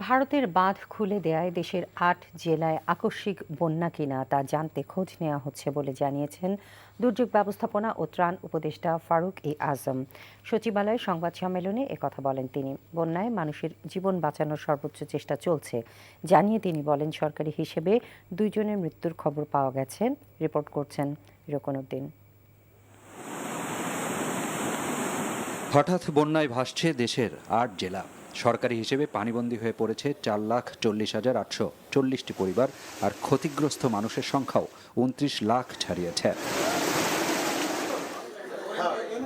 ভারতের বাঁধ খুলে দেয়ায় দেশের ৮ জেলায় আকস্মিক বন্যা কিনা তা জানতে খোঁজ নেওয়া হচ্ছে বলে জানিয়েছেন দুর্যোগ ব্যবস্থাপনা ও ত্রাণ উপদেষ্টা ফারুক আজম। সচিবালয়ে সংবাদ সম্মেলনে একথা বলেন তিনি। বন্যায় মানুষের জীবন বাঁচানোর সর্বোচ্চ চেষ্টা চলছে জানিয়ে তিনি বলেন, সরকারি হিসেবে 2 জনের মৃত্যুর খবর পাওয়া গেছে। রিপোর্ট করছেন রোকনউদ্দিন। হঠাৎ বন্যায় ভাসছে দেশের ৮ জেলা। সরকারি হিসেবে পানিবন্দী হয়ে পড়েছে 4,40,840টি পরিবার, আর ক্ষতিগ্রস্ত মানুষের সংখ্যাও 29 লাখ ছাড়িয়েছে।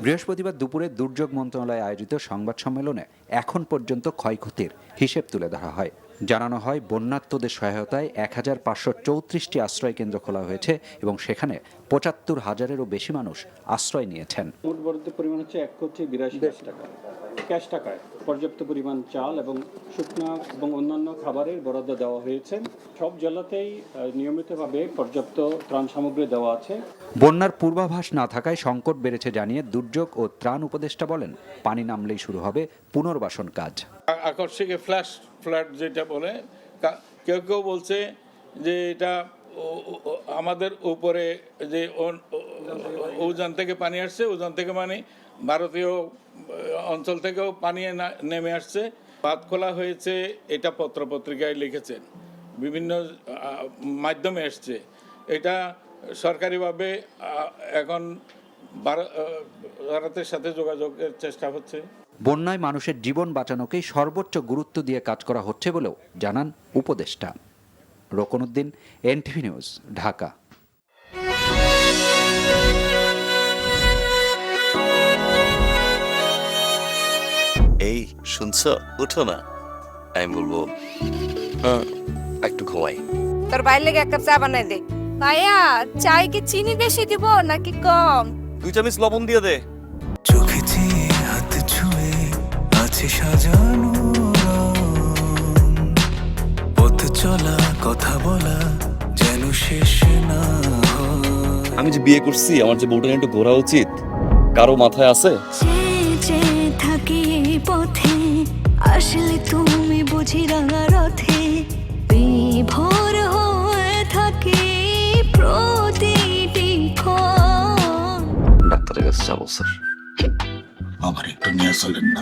বৃহস্পতিবার দুপুরে দুর্যোগ মন্ত্রণালয়ে আয়োজিত সংবাদ সম্মেলনে এখন পর্যন্ত ক্ষয়ক্ষতির হিসেব তুলে ধরা হয়। জানানো হয়, বন্যার্তদের সহায়তায় 1,534টি আশ্রয় কেন্দ্র খোলা হয়েছে এবং সেখানে 75,000-এরও বেশি মানুষ আশ্রয় নিয়েছেন। মোট বরাদ্দের পরিমাণ হচ্ছে 1,82,00,000 টাকা। ক্যাশ টাকায় পর্যাপ্ত পরিমাণ চাল এবং শুকনো এবং অন্যান্য খাবারের বরাদ্দ দেওয়া হয়েছে। সব জেলাতেই নিয়মিতভাবে পর্যাপ্ত ত্রাণ সামগ্রী দেওয়া আছে। বন্যার পূর্বাভাস না থাকায় সংকট বেড়েছে জানিয়ে দুর্যোগ ও ত্রাণ উপদেষ্টা বলেন, পানি নামলেই শুরু হবে পুনর্বাসন কাজ। আকস্মিক ফ্ল্যাশ ফ্লাড যেটা বলে, কেউ কেউ বলছে যে এটা আমাদের উপরে যে উজান থেকে পানি আসছে, উজান থেকে মানে ভারতীয় অঞ্চল থেকেও পানি নেমে আসছে। বাঁধ খোলা হয়েছে, এটা পত্রপত্রিকায় লিখেছেন, বিভিন্ন মাধ্যমে এসছে। এটা সরকারিভাবে এখন ভারতের সাথে যোগাযোগের চেষ্টা হচ্ছে। বন্যায় মানুষের জীবন বাঁচানোকেই সর্বোচ্চ গুরুত্ব দিয়ে কাজ করা হচ্ছে বলেও জানান উপদেষ্টা। Rokanuddin, NTV news, Dhaka. এই শুনছো, উঠো না। আমি বলবো একটু ঘুমাই। তোর বাইরে লেগে এক কাপ চা বানাই দে। ভাইয়া, চাই কি চিনি বেশি দিব নাকি কম? 2 চামচ লবণ দিয়ে দে। চোখে চেয়ে হাত ছুঁয়ে আছে সাজানো পথ চলা, কথা বলা যেন শেষ না। আমি যে বিয়ে করছি, আমার যে বউটা একটু ঘোরা উচিত, কারো মাথায় আছে? থাকি পথে আসলে তুমি বুঝি রাঙা রথে বিভোর হয়ে থাকি প্রতিটি ক্ষণ। ডাক্তারের কাছে যাবো স্যার। আমার একটু নিয়ে চলেন না।